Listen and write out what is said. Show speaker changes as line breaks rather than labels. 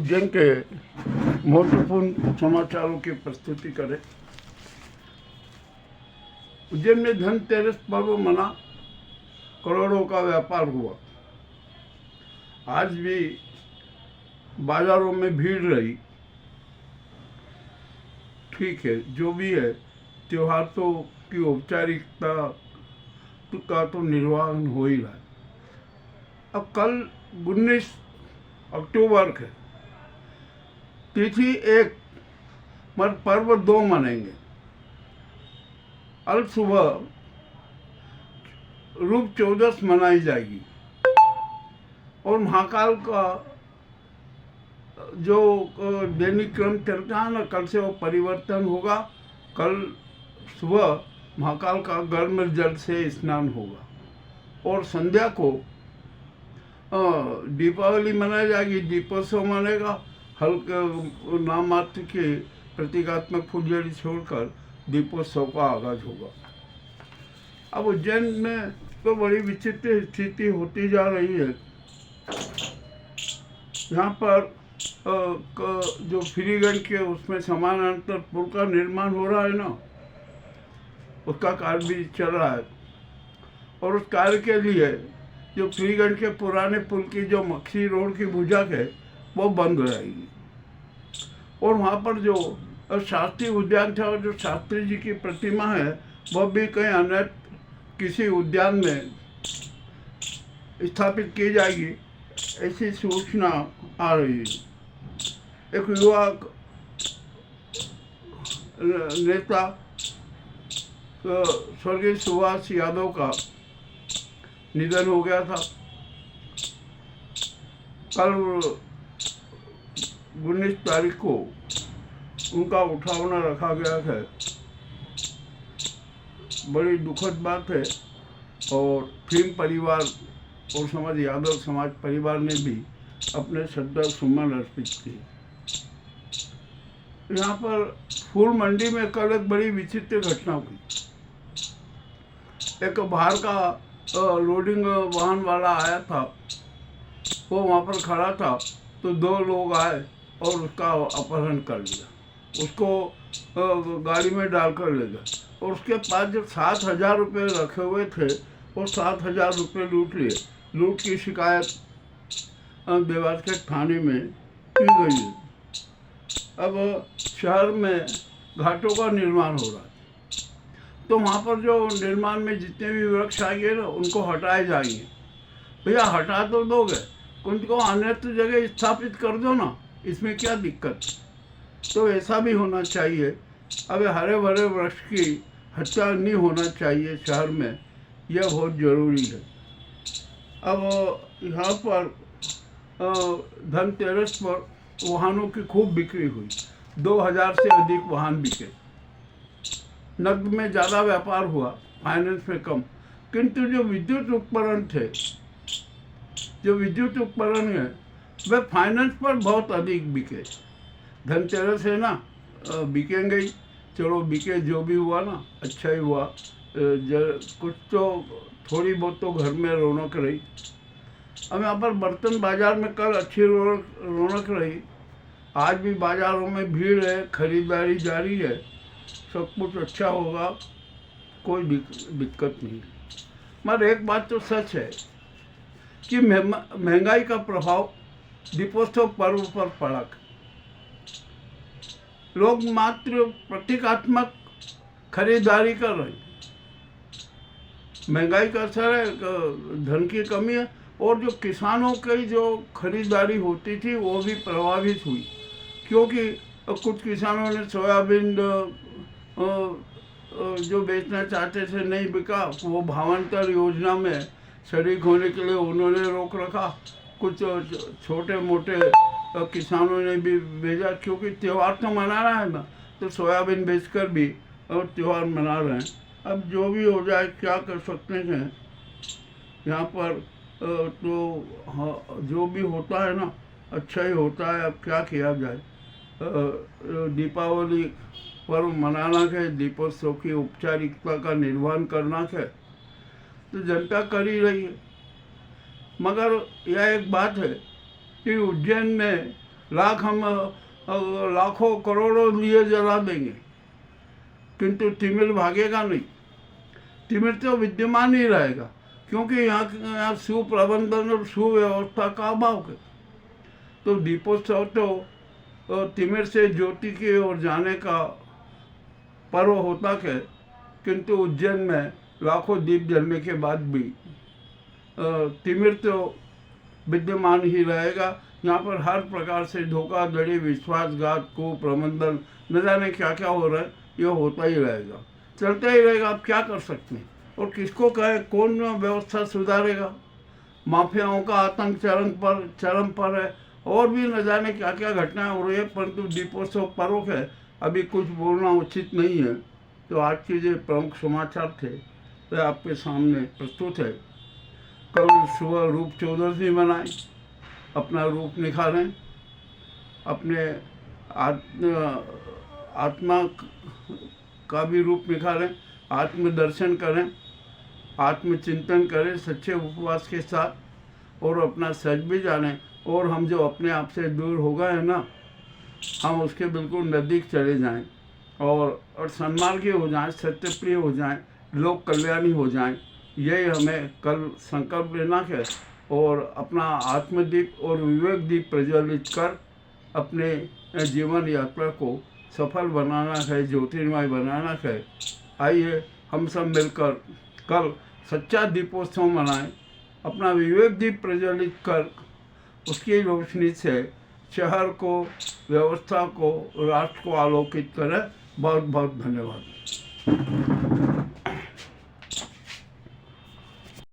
उज्जैन के महत्वपूर्ण समाचारों की प्रस्तुति करें। उज्जैन में धनतेरस पर्व मना, करोड़ों का व्यापार हुआ। आज भी बाजारों में भीड़ रही। ठीक है, जो भी है, त्योहार तो की औपचारिकता का तो निर्वहन हो ही रहा है। अब कल 19 अक्टूबर के तिथि 1 मगर पर्व 2 मनाएंगे। अल सुबह रूप चौदस मनाई जाएगी और महाकाल का जो दैनिक क्रम चलता है ना, कल से वो परिवर्तन होगा। कल सुबह महाकाल का गर्म जल से स्नान होगा और संध्या को दीपावली मनाई जाएगी, दीपोत्सव मनेगा। हल्के नाम मात्र के प्रतीकात्मक फुलझड़ी छोड़कर दीपोत्सव का आगाज होगा। अब उज्जैन में तो बड़ी विचित्र स्थिति होती जा रही है। यहाँ पर जो फ्रीगंज के उसमें समानांतर पुल का निर्माण हो रहा है ना, उसका कार्य भी चल रहा है और उस कार्य के लिए जो फ्रीगंज के पुराने पुल की जो मक्सी रोड की भुजा है वो बंद रहेगी और वहाँ पर जो शास्त्री उद्यान था और जो शास्त्री जी की प्रतिमा है वह भी कहीं अन्य किसी उद्यान में स्थापित की जाएगी, ऐसी सूचना आ रही है। एक युवा नेता स्वर्गीय सुभाष यादव का निधन हो गया था। कल 19 तारीख को उनका उठावना रखा गया है। बड़ी दुखद बात है और फिल्म परिवार और यादव समाज परिवार ने भी अपने श्रद्धा सुमन अर्पित किए। यहाँ पर फूल मंडी में कल एक बड़ी विचित्र घटना हुई। एक बाहर का लोडिंग वाहन वाला आया था, वो वहाँ पर खड़ा था तो 2 लोग आए और उसका अपहरण कर लिया। उसको गाड़ी में डालकर ले गए और उसके पास जब 7,000 रुपये रखे हुए थे वो 7,000 रुपये लूट लिए। लूट की शिकायत देवास के थाने में की गई है। अब शहर में घाटों का निर्माण हो रहा है तो वहाँ पर जो निर्माण में जितने भी वृक्ष आएंगे ना उनको हटाए जाएंगे। भैया हटा तो दोगे, उनको अन्यत्र जगह स्थापित कर दो ना, इसमें क्या दिक्कत। तो ऐसा भी होना चाहिए। अब हरे भरे वृक्ष की हत्या नहीं होना चाहिए शहर में, यह बहुत ज़रूरी है। अब यहाँ पर धनतेरस पर वाहनों की खूब बिक्री हुई। 2000 से अधिक वाहन बिके। नकद में ज़्यादा व्यापार हुआ, फाइनेंस में कम। किंतु जो विद्युत उपकरण थे, जो विद्युत उपकरण है वे फाइनेंस पर बहुत अधिक बिके। धनतेरस है ना, बिकेंगे ही। चलो बिके, जो भी हुआ ना अच्छा ही हुआ। कुछ तो थोड़ी बहुत तो घर में रौनक रही। अब यहाँ पर बर्तन बाजार में कल अच्छी रौनक रही। आज भी बाजारों में भीड़ है, खरीदारी जारी है, सब कुछ अच्छा होगा, कोई दिक्कत नहीं। मगर एक बात तो सच है कि महंगाई का प्रभाव दीपोत्सव पर्व पर पड़ा। लोग मात्र प्रतीकात्मक खरीदारी कर रहे हैं। महंगाई का असर है, धन की कमी है और जो किसानों की जो खरीदारी होती थी वो भी प्रभावित हुई, क्योंकि कुछ किसानों ने सोयाबीन जो बेचना चाहते थे नहीं बिका। वो भावांतर योजना में शरीक होने के लिए उन्होंने रोक रखा। कुछ छोटे मोटे किसानों ने भी भेजा, क्योंकि त्यौहार तो मनाना है ना, तो सोयाबीन बेचकर भी और त्यौहार मना रहे हैं। अब जो भी हो जाए, क्या कर सकते हैं। यहाँ पर तो हाँ, जो भी होता है ना अच्छा ही होता है। अब क्या किया जाए। दीपावली पर्व मनाना है, दीपोत्सव की औपचारिकता का निर्वहन करना है, तो जनता कर ही रही है। मगर यह एक बात है कि उज्जैन में लाख हम लाखों करोड़ों लिए जला देंगे, किंतु तिमिर भागेगा नहीं। तिमिर तो विद्यमान ही रहेगा, क्योंकि यहाँ सुप्रबंधन और सुव्यवस्था का अभाव है। तो दीपोत्सव तो तिमिर से ज्योति की ओर जाने का पर्व होता है, किंतु उज्जैन में लाखों दीप जलने के बाद भी तिमिर तो विद्यमान ही रहेगा। यहाँ पर हर प्रकार से धोखाधड़ी, विश्वासघात, कुप्रबंधन, न जाने क्या क्या हो रहा है, ये होता ही रहेगा, चलता ही रहेगा। आप क्या कर सकते हैं और किसको कहे, कौन व्यवस्था सुधारेगा? माफियाओं का आतंक चरम पर है, और भी न जाने क्या क्या घटनाएं हो रही है, परंतु दीपोत्सव पर्व है, अभी कुछ बोलना उचित नहीं है। तो आज के जो प्रमुख समाचार थे वे आपके सामने प्रस्तुत है। कल सुबह रूप चौदशी मनाएं, अपना रूप निखारें, अपने आत्मा का भी रूप निखारें, आत्मदर्शन करें, आत्मचिंतन करें सच्चे उपवास के साथ, और अपना सच भी जानें। और हम जो अपने आप से दूर हो गए हैं ना, हम उसके बिल्कुल नज़दीक चले जाएं और सन्मार्गी हो जाएं, सत्यप्रिय हो जाएं, लोक कल्याणी हो जाएं। यही हमें कल संकल्प लेना है और अपना आत्मदीप और विवेक दीप प्रज्वलित कर अपने जीवन यात्रा को सफल बनाना है, ज्योतिर्मय बनाना है। आइए हम सब मिलकर कल सच्चा दीपोत्सव मनाएं, अपना विवेक दीप प्रज्वलित कर उसकी रोशनी से शहर को, व्यवस्था को, राष्ट्र को आलोकित करें। बहुत बहुत धन्यवाद।